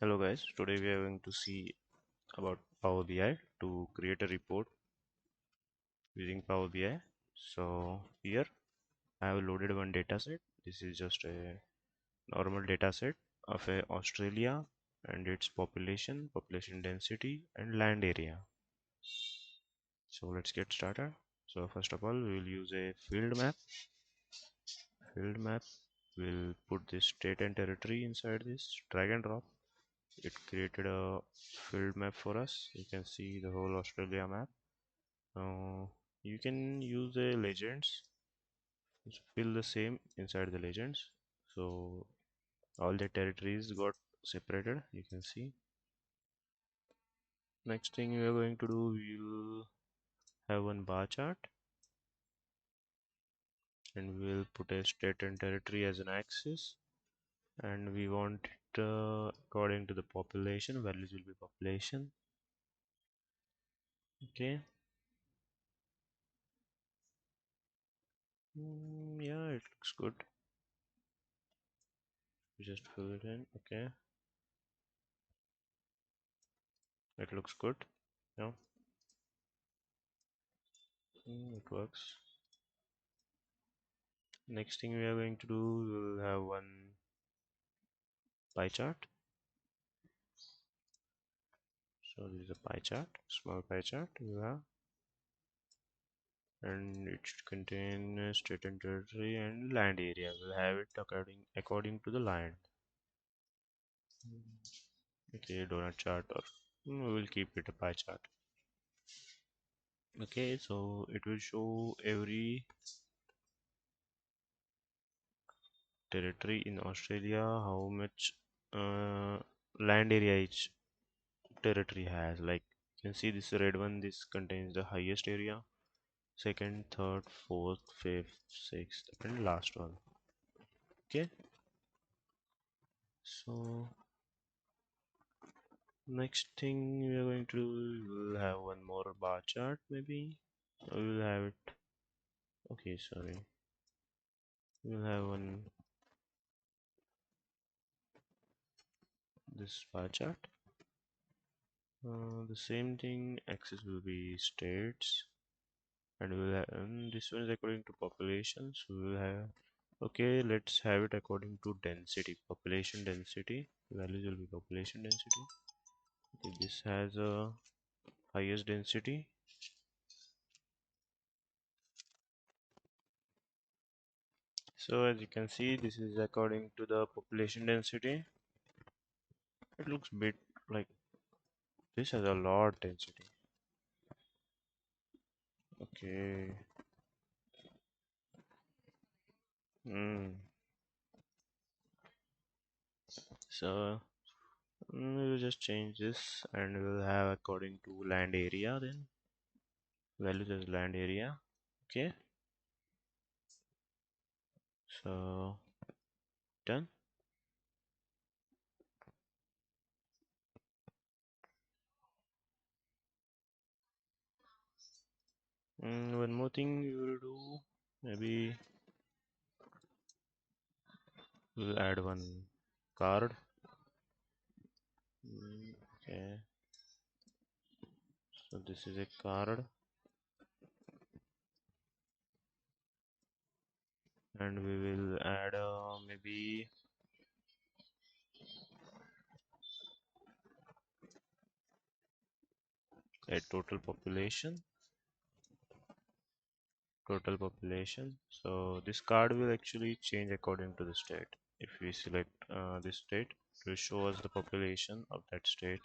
Hello guys, today we are going to see about Power BI to create a report using Power BI. So here I have loaded one data set. This is just a normal data set of a Australia and its population density and land area. So let's get started. So first of all we will use a field map. We'll put this state and territory inside this, drag and drop. It created a field map for us. You can see the whole Australia map. You can use the legends, fill the same inside the legends. So all the territories got separated. You can see. Next thing we are going to do, we'll have one bar chart, and we'll put a state and territory as an axis, and we want it according to the population. Values will be population. Okay. Yeah, it looks good. Just fill it in. Okay, it looks good. Yeah, it works. Next thing we are going to do, we'll have one pie chart. So this is a pie chart, small pie chart you have, and it should contain state and territory and land area. We'll have it according to the land. Okay, donut chart, or we will keep it a pie chart. Okay, so it will show every territory in Australia, how much land area each territory has. Like you can see this red one, this contains the highest area, second, third, fourth, fifth, sixth, and last one. Okay, so next thing we are going to do, we'll have one more bar chart maybe. We'll have it. Okay, sorry. We'll have one this bar chart. The same thing. Axis will be states, and we'll have this one is according to population. So we'll have. Okay, let's have it according to density. Population density. Values will be population density. Okay, this has a highest density. So as you can see, this is according to the population density. It looks bit like this has a lot density. Okay. Mm. So we'll just change this, and we'll have according to land area then. Values as land area. Okay. So done. One more thing we will do. Maybe we'll add one card. Okay. So this is a card, and we will add maybe a total population. So this card will actually change according to the state. If we select this state, it will show us the population of that state,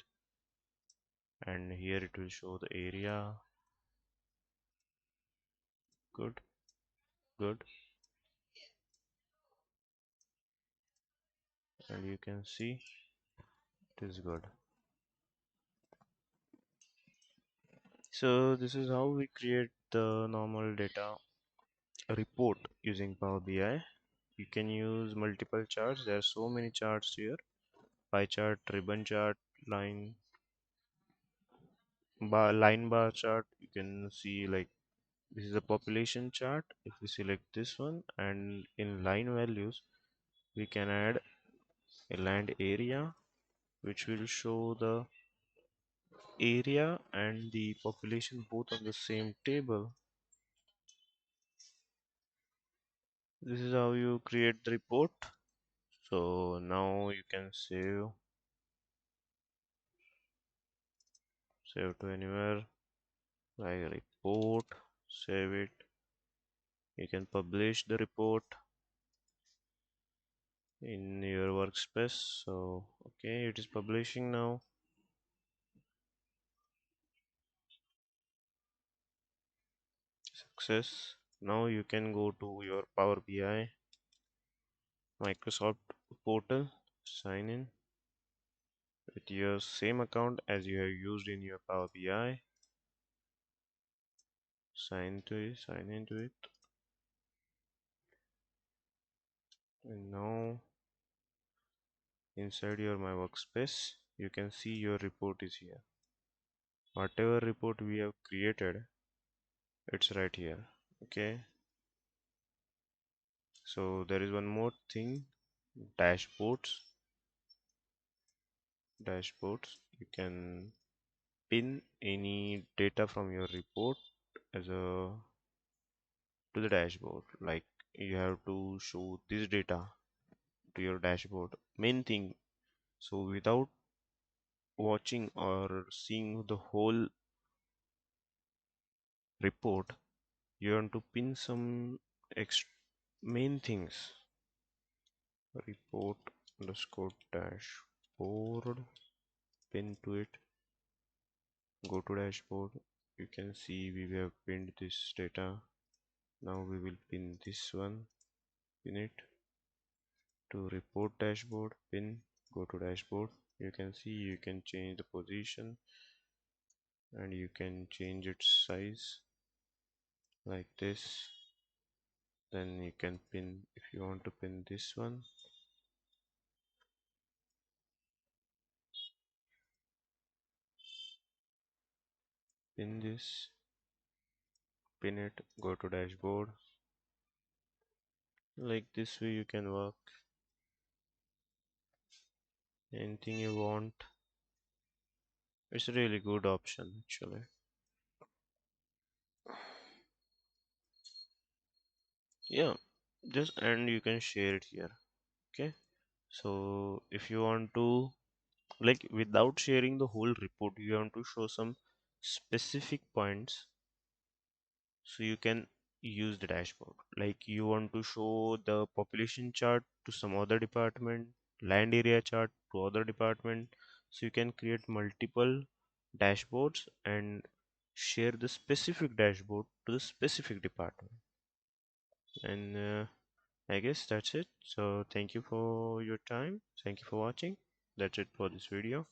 and here it will show the area. Good, good. And you can see it is good. So this is how we create the normal data report using Power BI. You can use multiple charts. There are so many charts here: pie chart, ribbon chart, line bar chart. You can see like this is a population chart. If we select this one, and in line values we can add a land area, which will show the area and the population both on the same table. This is how you create the report. So now you can save to anywhere, like report, save it. You can publish the report in your workspace. So okay, it is publishing now. Success. Now you can go to your Power BI Microsoft portal, sign in with your same account as you have used in your Power BI. Sign into it, and now inside your my workspace, you can see your report is here. Whatever report we have created, it's right here. Okay, so there is one more thing, dashboards. Dashboards, you can pin any data from your report as a to the dashboard. Like you have to show this data to your dashboard, main thing. So without watching or seeing the whole report, you want to pin some ex main things. Report underscore dashboard, pin to it, go to dashboard. You can see we have pinned this data. Now we will pin this one, pin it to report dashboard, pin, go to dashboard. You can see you can change the position and you can change its size like this. Then you can pin, if you want to pin this one, pin this, pin it, go to dashboard. Like this way you can work anything you want. It's a really good option actually. Yeah, just and you can share it here. Okay, so if you want to, like, without sharing the whole report, you want to show some specific points, so you can use the dashboard. Like you want to show the population chart to some other department, land area chart to other department, so you can create multiple dashboards and share the specific dashboard to the specific department. And I guess that's it. So thank you for your time, thank you for watching. That's it for this video.